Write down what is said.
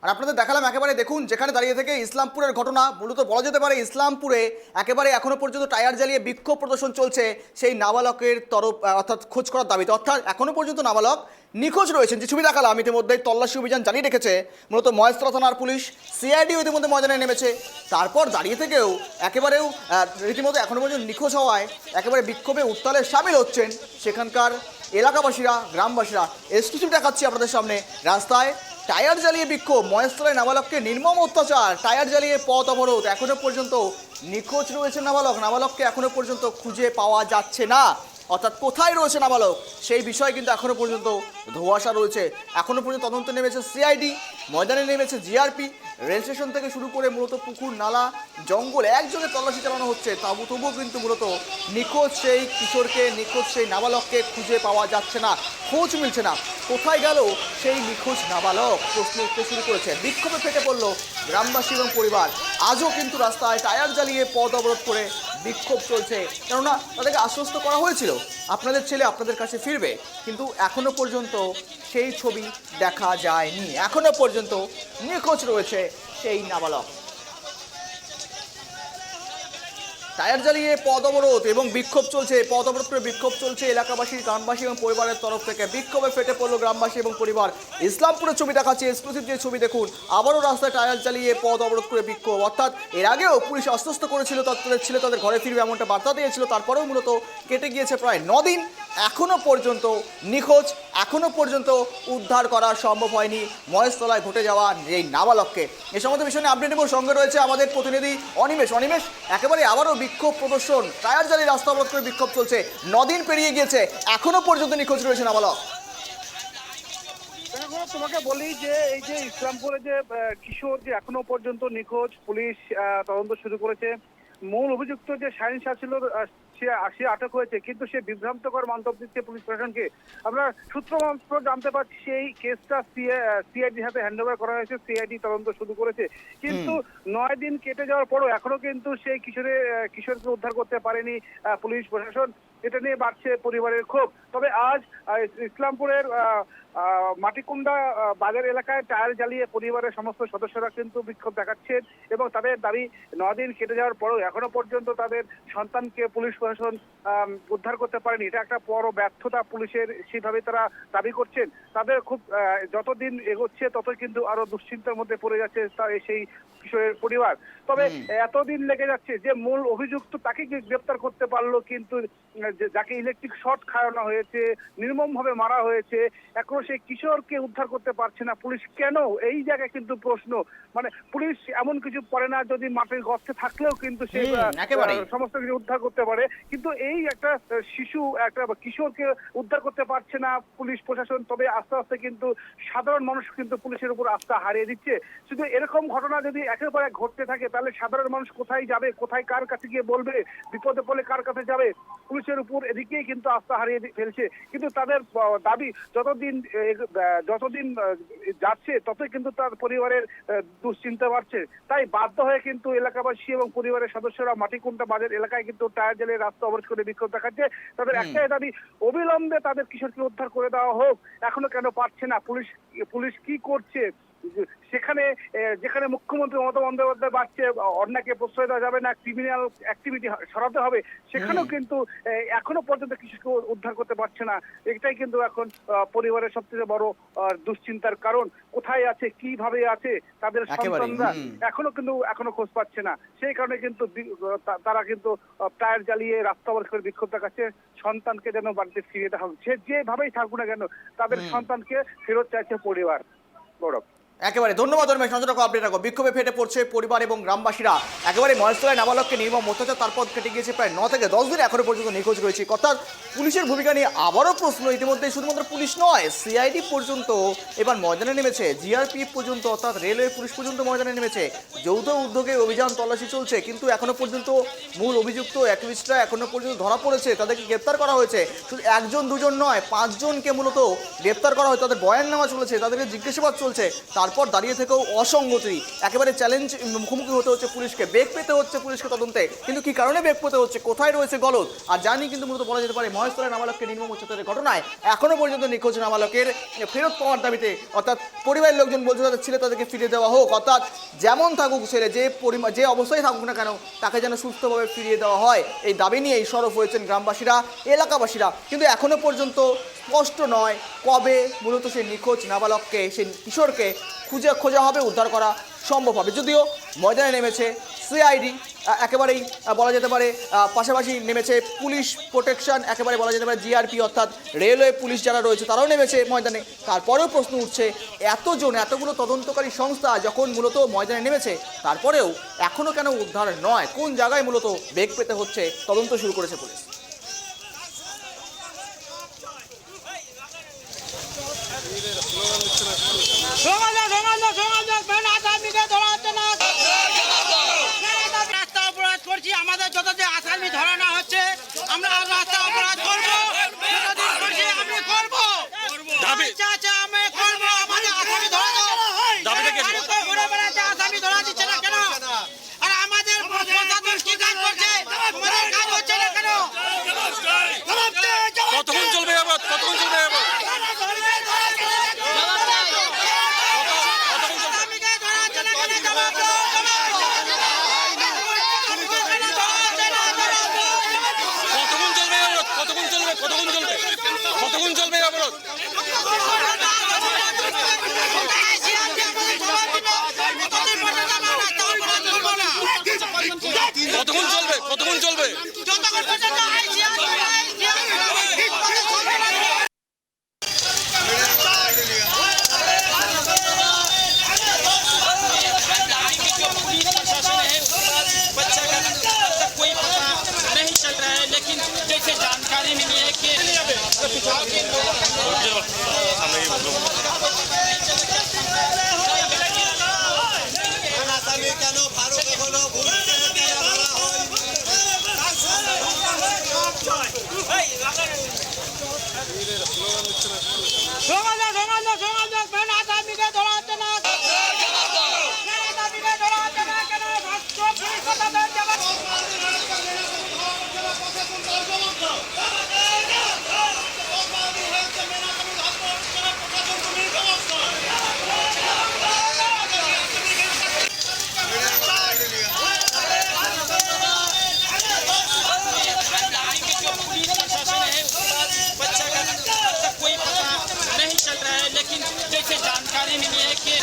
আর আপনাদের দেখালাম একেবারে দেখুন যেখানে দাঁড়িয়ে থেকে ইসলামপুরের ঘটনা মূলত বলা যেতে পারে ইসলামপুরে একেবারে এখনো পর্যন্ত টায়ার জ্বালিয়ে বিক্ষোভ প্রদর্শন চলছে সেই নাবালকের তরফ অর্থাৎ খোঁজ করার দাবিতে। অর্থাৎ এখনো পর্যন্ত নাবালক নিখোঁজ রয়েছেন। যে ছবি দেখালাম ইতিমধ্যেই তল্লাশি অভিযান চালিয়ে রেখেছে মূলত মহেশতলা থানার পুলিশ, সিআইডি ইতিমধ্যে ময়দানে নেমেছে। তারপর দাঁড়িয়ে থেকেও একেবারেও রীতিমতো এখনো পর্যন্ত নিখোঁজ হওয়ায় একেবারে বিক্ষোভে উত্তালে সামিল হচ্ছেন সেখানকার এলাকাবাসীরা, গ্রামবাসীরা। এক্সক্লুসিভ দেখাচ্ছি আপনাদের সামনে। রাস্তায় টায়ার জ্বালিয়ে বিক্ষোভ, মহেশতলায় নাবালককে নির্মম অত্যাচার, টায়ার জ্বালিয়ে পথ অবরোধ। এখনো পর্যন্ত নিখোঁজ রয়েছে নাবালক, নাবালককে এখনো পর্যন্ত খুঁজে পাওয়া যাচ্ছে না। অর্থাৎ কোথায় রয়েছে নাবালক সেই বিষয়ে কিন্তু এখনো পর্যন্ত ধোঁয়াশা রয়েছে। এখনো পর্যন্ত তদন্তে নেমেছে সিআইডি, ময়দানে নেমেছে জিআরপি, রেল স্টেশন থেকে শুরু করে মূলত পুকুর, নালা, জঙ্গল একযোগে তল্লাশি চালানো হচ্ছে। তবুও কিন্তু মূলত নিখোঁজ সেই কিশোরকে, নিখোঁজ সেই নাবালককে খুঁজে পাওয়া যাচ্ছে না, খোঁজ মিলছে না। কোথায় গেল সেই নিখোঁজ নাবালক, প্রশ্ন উঠতে শুরু করেছে। বিক্ষোভে ফেটে পড়ল গ্রামবাসী এবং পরিবার। আজও কিন্তু রাস্তায় টায়ার জ্বালিয়ে পথ অবরোধ করে বিক্ষোভ চলছে। কেননা তাদেরকে আশ্বস্ত করা হয়েছিল আপনাদের ছেলে আপনাদের কাছে ফিরবে, কিন্তু এখনো পর্যন্ত সেই ছবি দেখা যায়নি। এখনো পর্যন্ত নিখোঁজ রয়েছে সেই নাবালক। টায়ার জ্বালিয়ে পথ অবরোধ এবং বিক্ষোভ চলছে, পথ অবরোধ করে বিক্ষোভ চলছে এলাকাবাসী, গ্রামবাসী এবং পরিবারের তরফ থেকে। বিক্ষোভে ফেটে পড়লো গ্রামবাসী এবং পরিবার। ইসলামপুরের ছবি দেখাচ্ছে, এক্সক্লুসিভ যে ছবি দেখুন। আবারও রাস্তায় টায়ার জ্বালিয়ে পথ অবরোধ করে বিক্ষোভ। অর্থাৎ এর আগেও পুলিশ আশ্বস্ত করেছিল তাদের ছেলে তাদের ঘরে ফিরবে, এমনটা বার্তা দিয়েছিল। তারপরেও মূলত কেটে গিয়েছে প্রায় 9 দিন, এখনো পর্যন্ত নিখোঁজ, এখনো পর্যন্ত উদ্ধার করা সম্ভব হয়নি মহেশতলায় ঘটে যাওয়া এই নাবালককে। এ সমস্ত বিষয় নিয়ে আপডেট নেব। সঙ্গে রয়েছে আমাদের প্রতিনিধি অনিমেষ। অনিমেষ, একেবারে আবারও বিক্ষোভ প্রদর্শন, টায়ার জ্বালিয়ে রাস্তা অবরোধ করে বিক্ষোভ চলছে। 9 দিন পেরিয়ে গিয়েছে, এখনো পর্যন্ত নিখোঁজ রয়েছে নাবালক। তোমাকে বলি যে এই যে ইসলামপুরে যে কিশোর যে এখনো পর্যন্ত নিখোঁজ, পুলিশ তদন্ত শুরু করেছে। মূল অভিযুক্ত যে শাহিন শাহ ছিল সে আটক হয়েছে, কিন্তু সে বিভ্রান্তকর মন্তব্য দিচ্ছে পুলিশ প্রশাসনকে। আমরা সূত্র মাত্র জানতে পারছি সেই কেসটা সিআইডির হাতে হ্যান্ডওভার করা হয়েছে, সিআইডি তদন্ত শুরু করেছে। কিন্তু 9 দিন কেটে যাওয়ার পরও এখনো কিন্তু সেই কিশোরকে উদ্ধার করতে পারেনি পুলিশ প্রশাসন। এটা নিয়ে বাড়ছে পরিবারের ক্ষোভ। তবে আজ ইসলামপুরের মাটিকুন্ডা বাজার এলাকায় টায়ার জ্বালিয়ে পরিবারের সমস্ত সদস্যরা কিন্তু বিক্ষোভ দেখাচ্ছেন এবং তাদের দাবি 9 দিন কেটে যাওয়ার পরও এখনো পর্যন্ত তাদের সন্তানকে পুলিশ প্রশাসন উদ্ধার করতে পারেনি। এটা একটা বড় ব্যর্থতা পুলিশের, সেইভাবে তারা দাবি করছেন। তাদের খুব যতদিন এগোচ্ছে ততই কিন্তু আরো দুশ্চিন্তার মধ্যে পড়ে যাচ্ছে সেই কিশোরের পরিবার। তবে এতদিন লেগে যাচ্ছে যে মূল অভিযুক্ত তাকে গ্রেপ্তার করতে পারলো, কিন্তু যাকে ইলেকট্রিক শর্ট খাওয়ানো হয়েছে, নির্মম ভাবে মারা হয়েছে, এখনো সেই কিশোরকে উদ্ধার করতে পারছে না পুলিশ। কেন? এই জায়গায় কিন্তু প্রশ্ন। মানে পুলিশ এমন কিছু করে না, যদি মাটির গর্তে থাকলেও কিন্তু সে সমস্ত কিছু উদ্ধার করতে পারে, কিন্তু এই একটা শিশু, একটা কিশোরকে উদ্ধার করতে পারছে না পুলিশ প্রশাসন। তবে আস্তে আস্তে কিন্তু সাধারণ মানুষ কিন্তু পুলিশের উপর আস্থা হারিয়ে দিচ্ছে। শুধু এরকম ঘটনা যদি একেবারে ঘটতে থাকে তাহলে সাধারণ মানুষ কোথায় যাবে, কোথায় কার কাছে গিয়ে বলবে, বিপদে পড়লে কার কাছে যাবে? পুলিশের উপর এদিকেই কিন্তু আস্থা হারিয়ে ফেলছে। কিন্তু তাদের দাবি যতদিন যাচ্ছে ততই কিন্তু তার পরিবারের দুশ্চিন্তা বাড়ছে। তাই বাধ্য হয়ে কিন্তু এলাকাবাসী এবং পরিবারের সদস্যরা মাটিকুন্ডা বাজার এলাকায় কিন্তু টায়ার জ্বালিয়ে রাস্তা অবরোধ করে বিক্ষোভ দেখাচ্ছে। তাদের একটাই দাবি, অবিলম্বে তাদের কিশোরকে উদ্ধার করে দেওয়া হোক। এখনো কেন পারছে না? পুলিশ কি করছে? যেখানে মুখ্যমন্ত্রী মমতা বন্দ্যোপাধ্যায় বাড়ছে অন্যকে প্রশ্রয় দেওয়া যাবে না, ক্রিমিনাল অ্যাক্টিভিটি সরাতে হবে, সেখানেও কিন্তু এখনো পর্যন্ত কৃষককে উদ্ধার করতে পারছে না। এটাই কিন্তু এখন পরিবারের সবচেয়ে বড় দুশ্চিন্তার কারণ। কোথায় আছে, কিভাবে আছে তাদের সন্তানরা, এখনো খোঁজ পাচ্ছে না। সেই কারণে কিন্তু তারা কিন্তু টায়ার জ্বালিয়ে রাস্তা অবরোধ করে বিক্ষোভ দেখাচ্ছে। সন্তানকে যেন বাড়িতে ফিরিয়ে দেওয়া হবে, সে যেভাবেই থাকুক না কেন তাদের সন্তানকে ফেরত চাইছে পরিবার। গৌরব, একেবারে ধন্যবাদ রমেশ। নজর রাখো, আপডেট রাখো। বিক্ষোভে ফেটে পড়ছে পরিবার এবং গ্রামবাসীরা। একেবারে মহেশতলায় নাবালককে নির্মম অত্যাচার, তারপর কেটে গিয়েছে প্রায় 9 থেকে 10 দিন, এখনো পর্যন্ত নিখোঁজ রয়েছে। অর্থাৎ পুলিশের ভূমিকা নিয়ে আবারও প্রশ্ন। ইতিমধ্যে শুধুমাত্র পুলিশ নয়, সিআইডি পর্যন্ত এবার ময়দানে নেমেছে, জিআরপিএফ পর্যন্ত অর্থাৎ রেলওয়ে পুলিশ পর্যন্ত ময়দানে নেমেছে। যৌথ উদ্যোগে অভিযান তল্লাশি চলছে, কিন্তু এখনো পর্যন্ত মূল অভিযুক্ত অ্যাক্টিভিস্টরা এখনো পর্যন্ত ধরা পড়েছে, তাদেরকে গ্রেপ্তার করা হয়েছে। শুধু 1 জন 2 জন নয়, 5 জনকে মূলত গ্রেপ্তার করা হয়েছে। তাদের বয়াননামা চলেছে, তাদেরকে জিজ্ঞাসাবাদ চলছে। তার তারপর দাঁড়িয়ে থেকেও অসঙ্গতি, একেবারে চ্যালেঞ্জ মুখোমুখি হতে হচ্ছে পুলিশকে, বেগ পেতে হচ্ছে পুলিশকে তদন্তে। কিন্তু কি কারণে বেগ পেতে হচ্ছে, কোথায় রয়েছে গলদ, আর জানি কিন্তু মূলত বলা যেতে পারে মহেশতলায় নাবালককে নির্মম উচ্ছেদের ঘটনায় এখনো পর্যন্ত নিখোঁজ নাবালকের ফেরত পাওয়ার দাবিতে, অর্থাৎ পরিবারের লোকজন বলছে তাদের ছেলে তাদেরকে ফিরিয়ে দেওয়া হোক, অর্থাৎ যেমন থাকুক ছেলে, যে অবস্থায় থাকুক না কেন তাকে যেন সুস্থভাবে ফিরিয়ে দেওয়া হয়, এই দাবি নিয়েই সরব হয়েছেন গ্রামবাসীরা, এলাকাবাসীরা। কিন্তু এখনো পর্যন্ত স্পষ্ট নয় কবে মূলত সেই নিখোঁজ নাবালককে, সেই কিশোরকে খোঁজা হবে, উদ্ধার করা সম্ভব হবে। যদিও ময়দানে নেমেছে সিআইডি, একেবারেই বলা যেতে পারে পাশাপাশি নেমেছে পুলিশ প্রোটেকশন, একেবারে বলা যেতে পারে জিআরপি অর্থাৎ রেলওয়ে পুলিশ যারা রয়েছে তারাও নেমেছে ময়দানে। তারপরেও প্রশ্ন উঠছে, এতগুলো তদন্তকারী সংস্থা যখন মূলত ময়দানে নেমেছে, তারপরেও এখনও কেন উদ্ধার নয়, কোন জায়গায় মূলত বেগ পেতে হচ্ছে, তদন্ত শুরু করেছে পুলিশ। আমাদের যত যে আসামি ধরা না হচ্ছে আমরা রাস্তা অপরাধ করবো, আমি করবো, আমি করবো, আমাদের আসামি ধরা দাও, ঘুরে বেড়াচ্ছে, আসামি ধরা দিচ্ছে না কেন? আর আমাদের প্রশাসন কি কাজ করছে, আমাদের কাজ হচ্ছে না কেন? কতক্ষণ চলবে আবার, কতক্ষণ চলবে আবার? কতক্ষণ চলবে অবরোধ? কতক্ষণ চলবে, কতক্ষণ চলবে? जानकारी मिली है कि लेकिन जैसे जानकारी मिली है कि